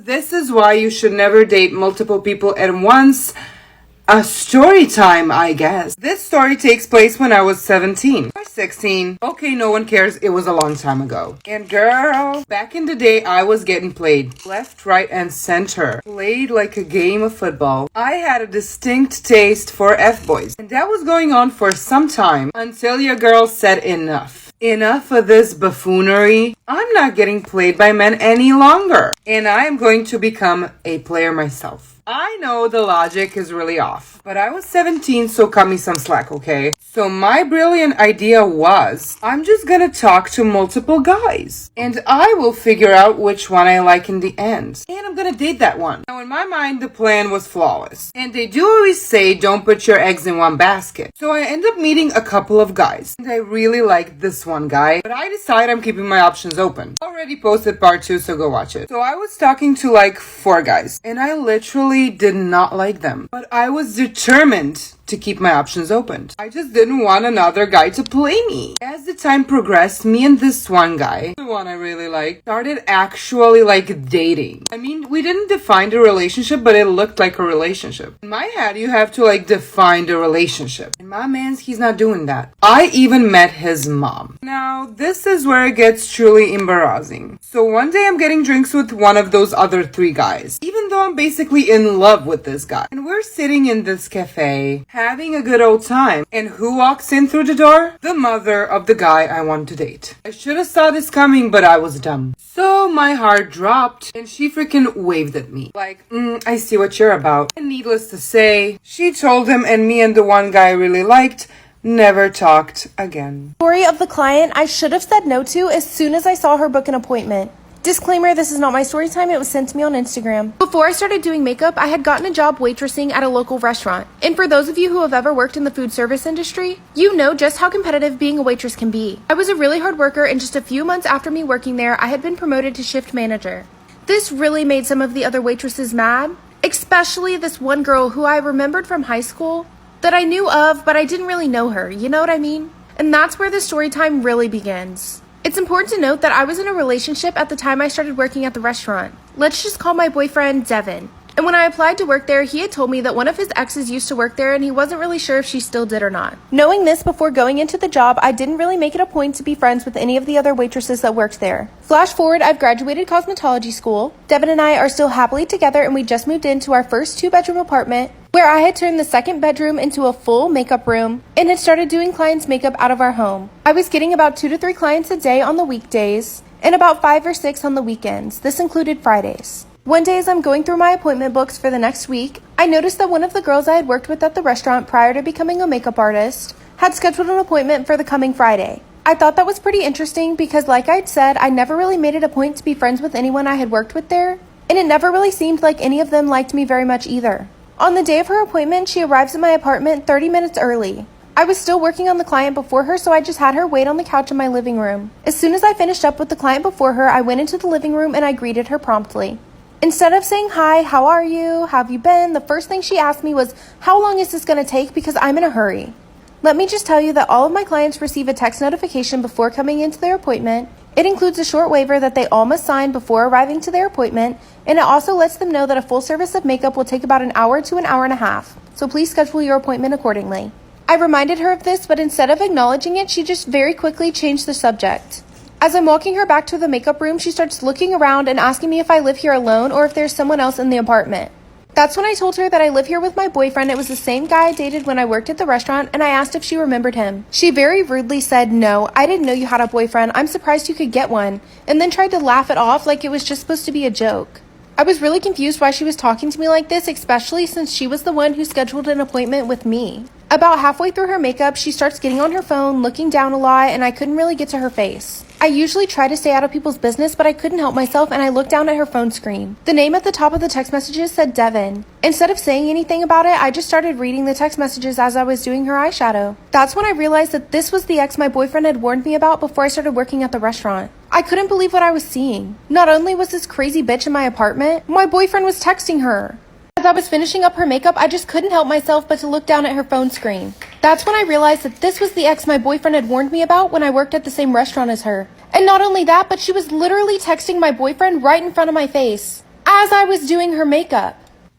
This is why you should never date multiple people at once. A story time, I guess. This story takes place when I was 17 or 16. Okay, no one cares. It was a long time ago. And girl, back in the day, I was getting played left, right, and center. Played like a game of football. I had a distinct taste for F-boys. And that was going on for some time until your girl said enough. Enough of this buffoonery. I'm not getting played by men any longer. And I am going to become a player myself. I know the logic is really off, but I was 17, so cut me some slack, okay? So my brilliant idea was, I'm just gonna talk to multiple guys, and I will figure out which one I like in the end. And I'm gonna date that one. Now in my mind, the plan was flawless. And they do always say, don't put your eggs in one basket. So I end up meeting a couple of guys, and I really like this one guy, but I decide I'm keeping my options open. Already posted part 2, so go watch it. So I was talking to like 4 guys, and I literally did not like them, but I was determined to keep my options open. I just didn't want another guy to play me. As the time progressed, me and this one guy, the one I really liked, started actually like dating. I mean, we didn't define the relationship, but it looked like a relationship. In my head, you have to like define the relationship. In my man's, he's not doing that. I even met his mom. Now, this is where it gets truly embarrassing. So one day I'm getting drinks with one of those other 3 guys, even though I'm basically in love with this guy. And we're sitting in this cafe, having a good old time. And who walks in through the door? The mother of the guy I want to date. I should have saw this coming, but I was dumb. So my heart dropped and she freaking waved at me. Like, I see what you're about. And needless to say, she told him, and me and the one guy I really liked never talked again. Story of the client I should have said no to as soon as I saw her book an appointment. Disclaimer, this is not my story time. It was sent to me on Instagram. Before I started doing makeup, I had gotten a job waitressing at a local restaurant. And for those of you who have ever worked in the food service industry, you know just how competitive being a waitress can be. I was a really hard worker, and just a few months after me working there, I had been promoted to shift manager. This really made some of the other waitresses mad, especially this one girl who I remembered from high school that I knew of, but I didn't really know her, you know what I mean? And that's where the story time really begins. It's important to note that I was in a relationship at the time I started working at the restaurant. Let's just call my boyfriend Devin. And when I applied to work there, he had told me that one of his exes used to work there and he wasn't really sure if she still did or not. Knowing this before going into the job, I didn't really make it a point to be friends with any of the other waitresses that worked there. Flash forward, I've graduated cosmetology school. Devin and I are still happily together, and we just moved into our first 2-bedroom apartment, where I had turned the second bedroom into a full makeup room and had started doing clients' makeup out of our home. I was getting about 2 to 3 clients a day on the weekdays and about 5 or 6 on the weekends. This included Fridays. One day as I'm going through my appointment books for the next week, I noticed that one of the girls I had worked with at the restaurant prior to becoming a makeup artist had scheduled an appointment for the coming Friday. I thought that was pretty interesting because, like I'd said, I never really made it a point to be friends with anyone I had worked with there, and it never really seemed like any of them liked me very much either. On the day of her appointment, she arrives at my apartment 30 minutes early. I was still working on the client before her, so I just had her wait on the couch in my living room. As soon as I finished up with the client before her, I went into the living room and I greeted her promptly. Instead of saying, "Hi, how are you? How have you been?" the first thing she asked me was, "How long is this going to take? Because I'm in a hurry." Let me just tell you that all of my clients receive a text notification before coming into their appointment. It includes a short waiver that they all must sign before arriving to their appointment, and it also lets them know that a full service of makeup will take about an hour to an hour and a half, so please schedule your appointment accordingly. I reminded her of this, but instead of acknowledging it, she just very quickly changed the subject. As I'm walking her back to the makeup room, she starts looking around and asking me if I live here alone or if there's someone else in the apartment. That's when I told her that I live here with my boyfriend. It was the same guy I dated when I worked at the restaurant, and I asked if she remembered him. She very rudely said, "No, I didn't know you had a boyfriend. I'm surprised you could get one," and then tried to laugh it off like it was just supposed to be a joke. I was really confused why she was talking to me like this, especially since she was the one who scheduled an appointment with me. About halfway through her makeup, she starts getting on her phone, looking down a lot, and I couldn't really get to her face. I usually try to stay out of people's business, but I couldn't help myself, and I looked down at her phone screen. The name at the top of the text messages said Devin. Instead of saying anything about it, I just started reading the text messages as I was doing her eyeshadow. That's when I realized that this was the ex my boyfriend had warned me about before I started working at the restaurant. I couldn't believe what I was seeing. Not only was this crazy bitch in my apartment, my boyfriend was texting her. As I was finishing up her makeup, I just couldn't help myself but to look down at her phone screen. That's when I realized that this was the ex my boyfriend had warned me about when I worked at the same restaurant as her. And not only that, but she was literally texting my boyfriend right in front of my face. as I was doing her makeup.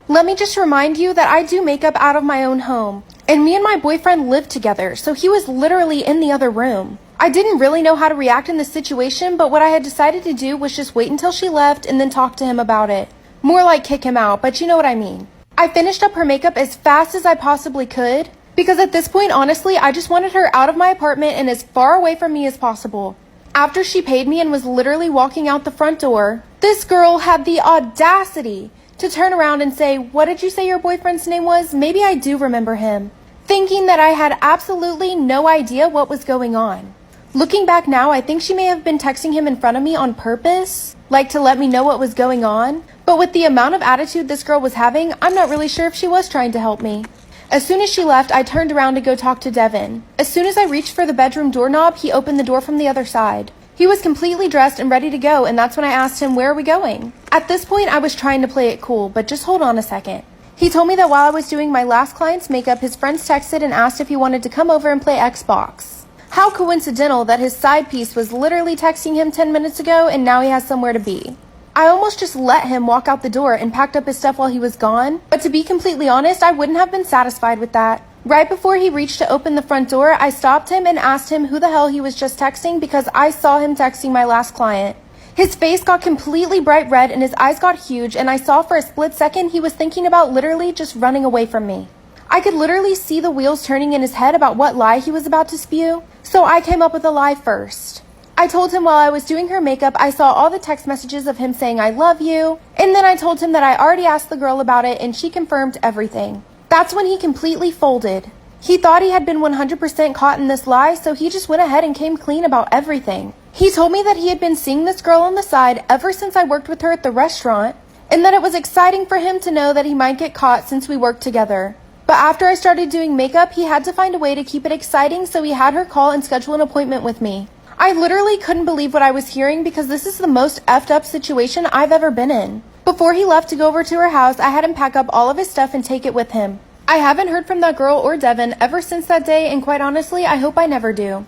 Let me just remind you that I do makeup out of my own home, and me and my boyfriend lived together, so he was literally in the other room. I didn't really know how to react in this situation, but what I had decided to do was just wait until she left and then talk to him about it. More like kick him out, but you know what I mean. I finished up her makeup as fast as I possibly could, because at this point, honestly, I just wanted her out of my apartment and as far away from me as possible. After she paid me and was literally walking out the front door, this girl had the audacity to turn around and say, "What did you say your boyfriend's name was?" Maybe I do remember him. Thinking that I had absolutely no idea what was going on. Looking back now, I think she may have been texting him in front of me on purpose, like to let me know what was going on. But with the amount of attitude this girl was having, I'm not really sure if she was trying to help me. As soon as she left, I turned around to go talk to Devin. As soon as I reached for the bedroom doorknob, he opened the door from the other side. He was completely dressed and ready to go, and that's when I asked him, "Where are we going?" At this point, I was trying to play it cool, but just hold on a second. He told me that while I was doing my last client's makeup, his friends texted and asked if he wanted to come over and play Xbox. How coincidental that his side piece was literally texting him 10 minutes ago and now he has somewhere to be. I almost just let him walk out the door and packed up his stuff while he was gone, but to be completely honest, I wouldn't have been satisfied with that. Right before he reached to open the front door, I stopped him and asked him who the hell he was just texting because I saw him texting my last client. His face got completely bright red and his eyes got huge, and I saw for a split second he was thinking about literally just running away from me. I could literally see the wheels turning in his head about what lie he was about to spew, so I came up with a lie first. I told him while I was doing her makeup, I saw all the text messages of him saying "I love you," and then I told him that I already asked the girl about it and she confirmed everything. That's when he completely folded. He thought he had been 100% caught in this lie, so he just went ahead and came clean about everything. He told me that he had been seeing this girl on the side ever since I worked with her at the restaurant, and that it was exciting for him to know that he might get caught since we worked together. But after I started doing makeup, he had to find a way to keep it exciting, so he had her call and schedule an appointment with me. I literally couldn't believe what I was hearing because this is the most effed up situation I've ever been in. Before he left to go over to her house, I had him pack up all of his stuff and take it with him. I haven't heard from that girl or Devin ever since that day, and quite honestly, I hope I never do.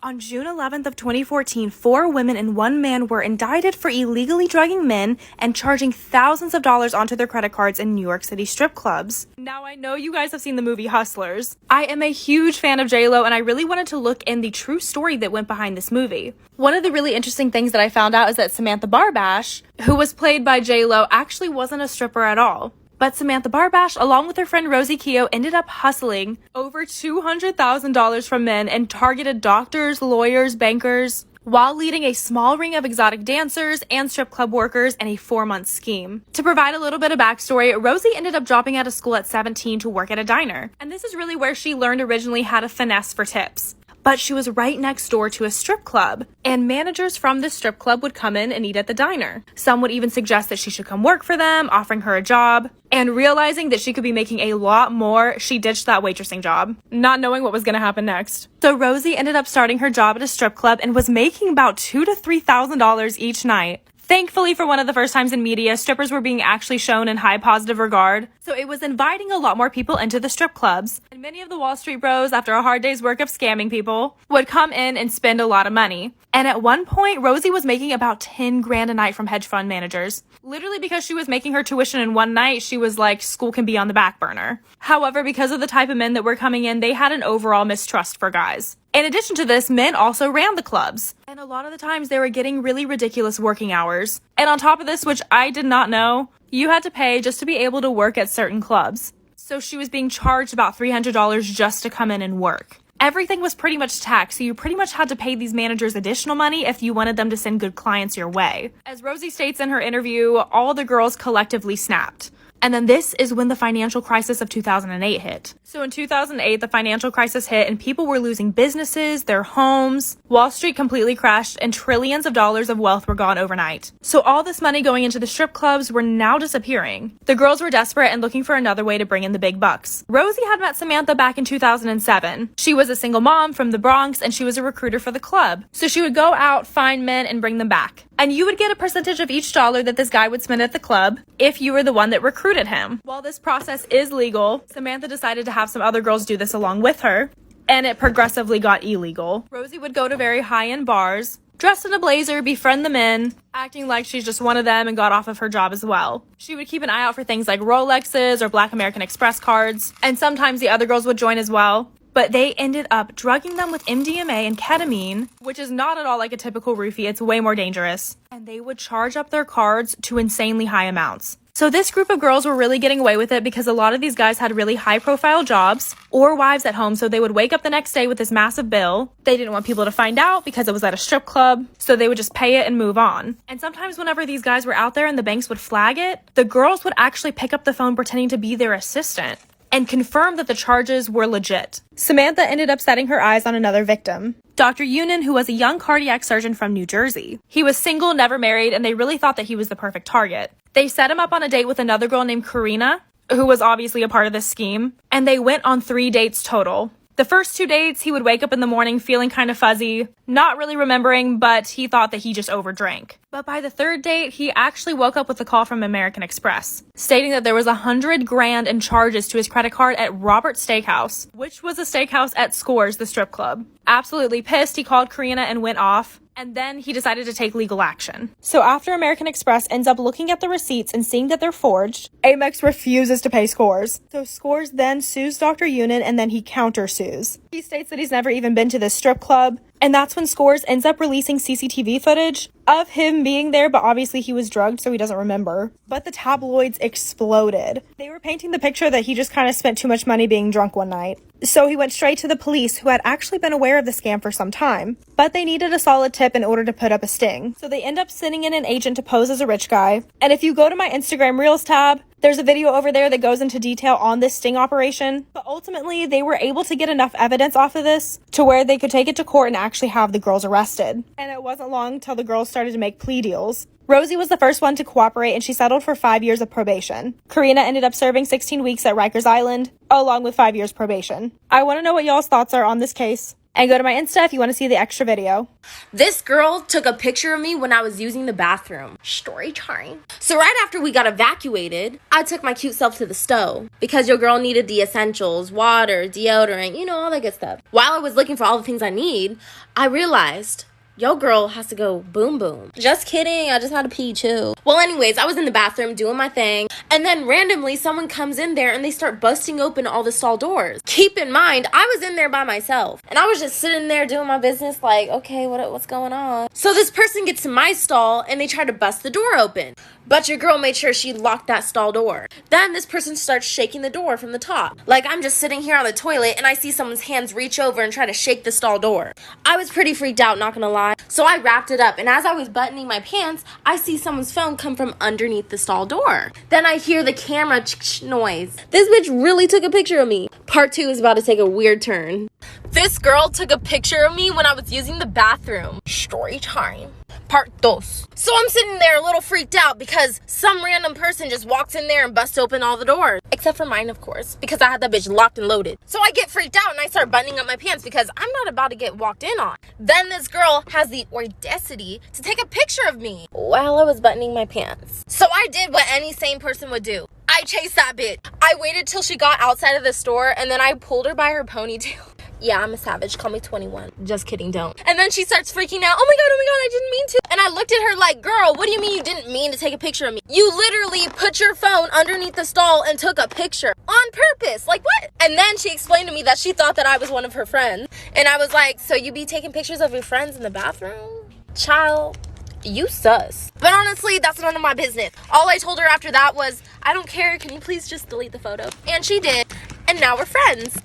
On June 11th of 2014, 4 women and 1 man were indicted for illegally drugging men and charging thousands of dollars onto their credit cards in New York City strip clubs. Now, I know you guys have seen the movie Hustlers. I am a huge fan of J-Lo, and I really wanted to look in the true story that went behind this movie. One of the really interesting things that I found out is that Samantha Barbash, who was played by J-Lo, actually wasn't a stripper at all. But Samantha Barbash, along with her friend Rosie Keough, ended up hustling over $200,000 from men and targeted doctors, lawyers, bankers, while leading a small ring of exotic dancers and strip club workers in a 4-month scheme. To provide a little bit of backstory, Rosie ended up dropping out of school at 17 to work at a diner. And this is really where she learned originally how to finesse for tips. But she was right next door to a strip club, and managers from the strip club would come in and eat at the diner. Some would even suggest that she should come work for them, offering her a job. And realizing that she could be making a lot more, she ditched that waitressing job, not knowing what was going to happen next. So Rosie ended up starting her job at a strip club and was making about $2,000 to $3,000 each night. Thankfully, for one of the first times in media, strippers were being actually shown in high positive regard, so it was inviting a lot more people into the strip clubs. And many of the Wall Street bros, after a hard day's work of scamming people, would come in and spend a lot of money. And at one point, Rosie was making about 10 grand a night from hedge fund managers. Literally because she was making her tuition in one night, she was like, school can be on the back burner. However, because of the type of men that were coming in, they had an overall mistrust for guys. In addition to this, men also ran the clubs. And a lot of the times they were getting really ridiculous working hours. And on top of this, which I did not know, you had to pay just to be able to work at certain clubs. So she was being charged about $300 just to come in and work. Everything was pretty much taxed, so you pretty much had to pay these managers additional money if you wanted them to send good clients your way. As Rosie states in her interview, all the girls collectively snapped. And then this is when the financial crisis of 2008 hit. So in 2008, the financial crisis hit and people were losing businesses, their homes. Wall Street completely crashed and trillions of dollars of wealth were gone overnight. So all this money going into the strip clubs were now disappearing. The girls were desperate and looking for another way to bring in the big bucks. Rosie had met Samantha back in 2007. She was a single mom from the Bronx and she was a recruiter for the club. So she would go out, find men, and bring them back. And you would get a percentage of each dollar that this guy would spend at the club if you were the one that recruited him. While this process is legal, Samantha decided to have some other girls do this along with her, and it progressively got illegal. Rosie would go to very high-end bars, dressed in a blazer, befriend the men, acting like she's just one of them and got off of her job as well. She would keep an eye out for things like Rolexes or Black American Express cards, and sometimes the other girls would join as well. But they ended up drugging them with MDMA and ketamine, which is not at all like a typical roofie. It's way more dangerous. And they would charge up their cards to insanely high amounts. So this group of girls were really getting away with it because a lot of these guys had really high-profile jobs or wives at home, so they would wake up the next day with this massive bill. They didn't want people to find out because it was at a strip club, so they would just pay it and move on. And sometimes whenever these guys were out there and the banks would flag it, the girls would actually pick up the phone pretending to be their assistant and confirm that the charges were legit. Samantha ended up setting her eyes on another victim, Dr. Unan, who was a young cardiac surgeon from New Jersey. He was single, never married, and they really thought that he was the perfect target. They set him up on a date with another girl named Karina, who was obviously a part of this scheme, and they went on 3 dates total. The first 2 dates, he would wake up in the morning feeling kind of fuzzy, not really remembering, but he thought that he just overdrank. But by the 3rd date, he actually woke up with a call from American Express, stating that there was $100 grand in charges to his credit card at Robert's Steakhouse, which was a steakhouse at Scores, the strip club. Absolutely pissed, he called Karina and went off. And then he decided to take legal action. So after American Express ends up looking at the receipts and seeing that they're forged, Amex refuses to pay Scores. So Scores then sues Dr. Unan and then he countersues. He states that he's never even been to this strip club. And that's when Scores ends up releasing CCTV footage of him being there, but obviously he was drugged, so he doesn't remember. But the tabloids exploded. They were painting the picture that he just kind of spent too much money being drunk one night. So he went straight to the police, who had actually been aware of the scam for some time. But they needed a solid tip in order to put up a sting. So they end up sending in an agent to pose as a rich guy. And if you go to my Instagram Reels tab, there's a video over there that goes into detail on this sting operation. But ultimately, they were able to get enough evidence off of this to where they could take it to court and actually have the girls arrested. And it wasn't long till the girls started to make plea deals. Rosie was the first one to cooperate and she settled for 5 years of probation. Karina ended up serving 16 weeks at Rikers Island, along with 5 years probation. I want to know what y'all's thoughts are on this case. And go to my Insta if you want to see the extra video. This girl took a picture of me when I was using the bathroom. Story time. So right after we got evacuated, I took my cute self to the stove because your girl needed the essentials, water, deodorant, all that good stuff. While I was looking for all the things I need, I realized your girl has to go boom boom. Just kidding, I just had to pee too. Well, anyways, I was in the bathroom doing my thing, and then randomly someone comes in there and they start busting open all the stall doors. Keep in mind, I was in there by myself, and I was just sitting there doing my business like, okay, what's going on? So this person gets to my stall and they try to bust the door open. But your girl made sure she locked that stall door. Then this person starts shaking the door from the top. Like I'm just sitting here on the toilet and I see someone's hands reach over and try to shake the stall door. I was pretty freaked out, not gonna lie. So I wrapped it up, and as I was buttoning my pants, I see someone's phone come from underneath the stall door. Then I hear the camera noise. This bitch really took a picture of me. Part 2 is about to take a weird turn. This girl took a picture of me when I was using the bathroom. Story time. Part 2. So I'm sitting there a little freaked out because some random person just walks in there and busts open all the doors. Except for mine, of course, because I had that bitch locked and loaded. So I get freaked out and I start buttoning up my pants because I'm not about to get walked in on. Then this girl has the audacity to take a picture of me while I was buttoning my pants. So I did what any sane person would do. I chased that bitch. I waited till she got outside of the store and then I pulled her by her ponytail. Yeah, I'm a savage. Call me 21. Just kidding, don't. And then she starts freaking out. Oh my god, I didn't mean to. And I looked at her like, girl, what do you mean you didn't mean to take a picture of me? You literally put your phone underneath the stall and took a picture on purpose. Like what? And then she explained to me that she thought that I was one of her friends. And I was like, so you be taking pictures of your friends in the bathroom? Child, you sus. But honestly, that's none of my business. All I told her after that was, I don't care. Can you please just delete the photo? And she did. And now we're friends.